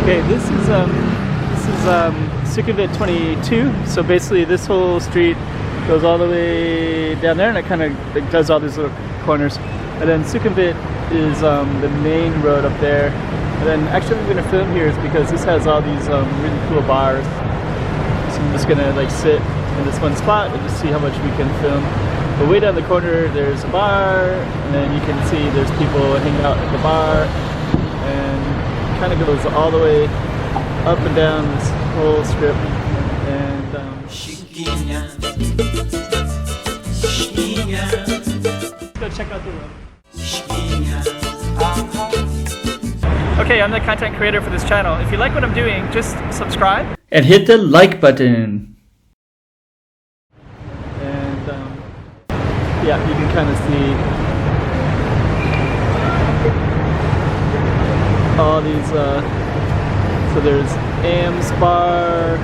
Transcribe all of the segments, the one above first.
Okay, this is Sukhumvit 22. So basically, this whole street goes all the way down there, and it kind of does all these little corners. And then Sukhumvit is the main road up there. And then actually, I'm going to film here is because this has all these really cool bars. So I'm just going to like sit in this one spot and just see how much we can film. But way down the corner, there's a bar, and then you can see there's people hanging out at the bar, and it kind of goes all the way up and down this whole strip. And go check out the road. Okay, I'm the content creator for this channel. If you like what I'm doing, just subscribe and hit the like button. Yeah, you can kind of see all these, so there's Am's Bar,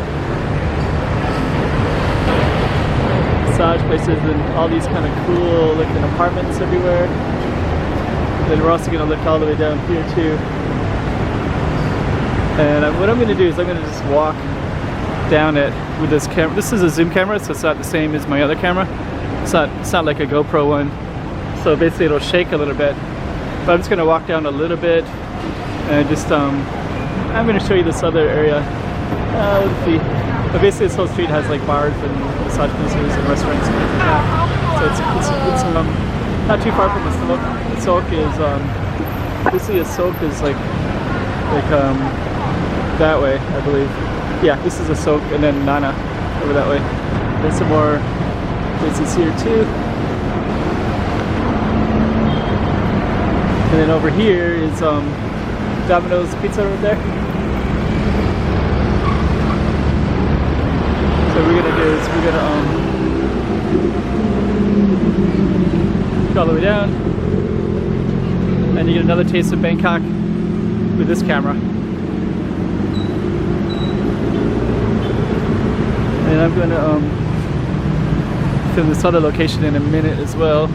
massage places, and all these kind of cool looking apartments everywhere. Then we're also going to look all the way down here too. And what I'm going to do is I'm going to just walk down it with this camera. This is a zoom camera, so it's not the same as my other camera. It's not like a GoPro one, so basically it'll shake a little bit. But I'm just going to walk down a little bit and just I'm going to show you this other area. Let's see. But basically this whole street has like bars and massage places and restaurants and things like that. So it's not too far from the Sok. The Sok is basically a Sok is like that way, I believe. Yeah, this is a Sok, and then Nana over that way. There's some more places here too. And then over here is Domino's Pizza right there. So what we're gonna do is we're gonna go all the way down, and you get another taste of Bangkok with this camera. And I'm gonna film this other location in a minute as well.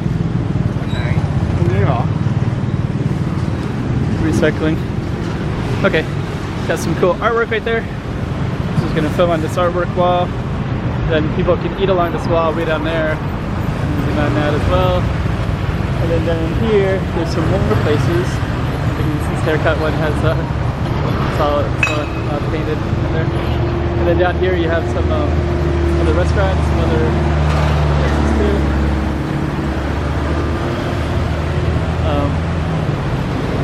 Recycling. Okay, got some cool artwork right there. Just gonna film on this artwork wall. Then people can eat along this wall way down there. Zoom on that as well. And then down here, there's some more places. I think this haircut one has it's all painted in there. And then down here you have some other restaurants, some other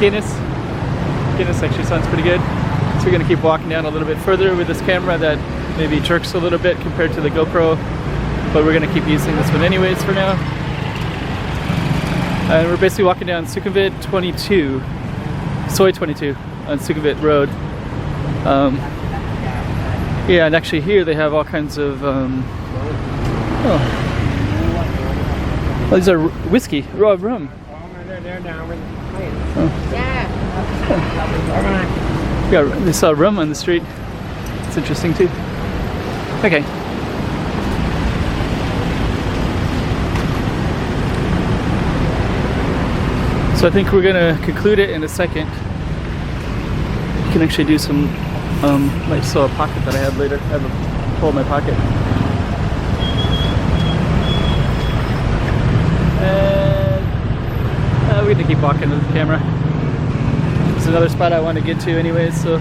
Guinness actually sounds pretty good. So we're going to keep walking down a little bit further with this camera that maybe jerks a little bit compared to the GoPro, but we're going to keep using this one anyways for now. And we're basically walking down Sukhumvit 22, Soi 22 on Sukhumvit Road. Yeah, and actually here they have all kinds of oh, these are whiskey, rum. Oh. Yeah, they saw rum on the street. It's interesting too. Okay. So I think we're gonna conclude it in a second. You can actually do some, I saw a pocket that I have later. I have a hole in my pocket. We're gonna keep walking with the camera. There's another spot I want to get to anyways, so.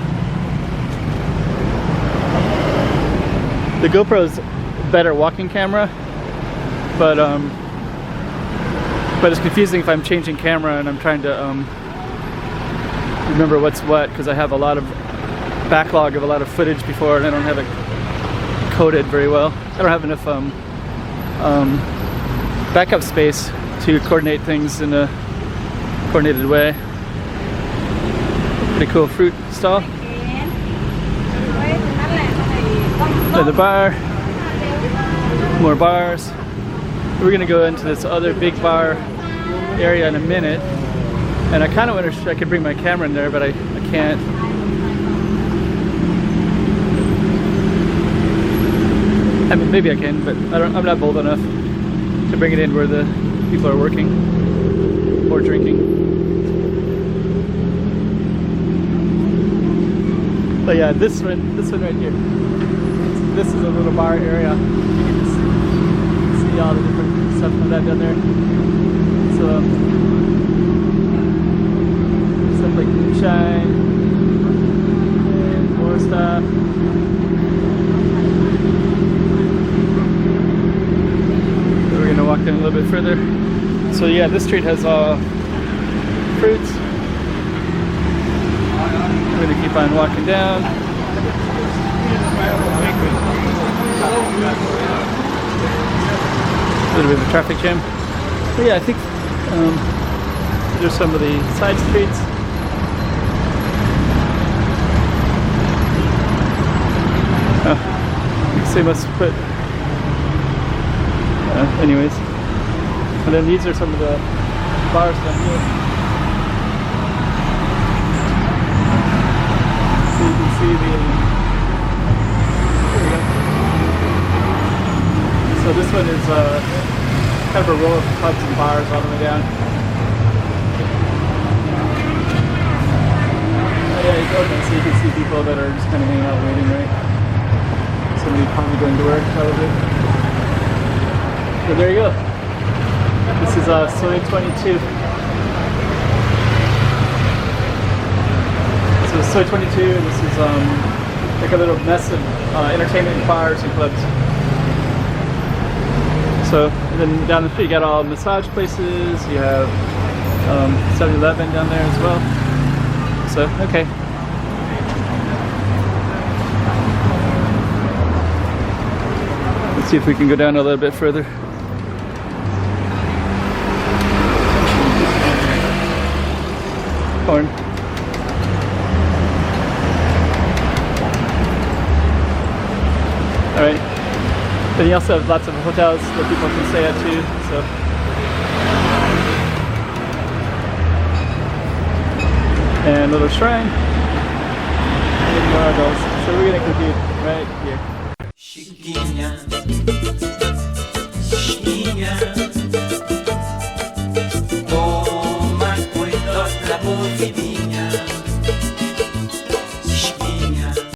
The GoPro's a better walking camera, but it's confusing if I'm changing camera and I'm trying to remember what's what, because I have a lot of backlog of a lot of footage before and I don't have it coded very well. I don't have enough backup space to coordinate things in a coordinated way. Pretty cool fruit stall. Another bar. More bars. We're gonna go into this other big bar area in a minute, and I kind of wish I could bring my camera in there, but I can't. I mean, maybe I can, but I'm not bold enough to bring it in where the people are working or drinking. But yeah, this one right here. This is a little bar area. You can just see all the different stuff from that down there. So stuff like moonshine and more stuff. So we're gonna walk in a little bit further. So yeah, this street has fruits. We're gonna keep on walking down. A little bit of a traffic jam. But yeah, I think there's some of the side streets. They must put. Anyways, and then these are some of the bars down here. So you can see the. So this one is kind of a row of pubs and bars all the way down. Yeah, you go and so you can see people that are just kind of hanging out waiting, right? Somebody probably going to work, probably. But there you go. This is Soy 22. So Soy 22, this is like a little mess of entertainment bars and clubs. So and then down the street you got all massage places, you have 7-Eleven down there as well. So, okay. Let's see if we can go down a little bit further. Corn. Alright. Then you also have lots of hotels that people can stay at too, so. And a little shrine. And more adults. So we're gonna conclude right here.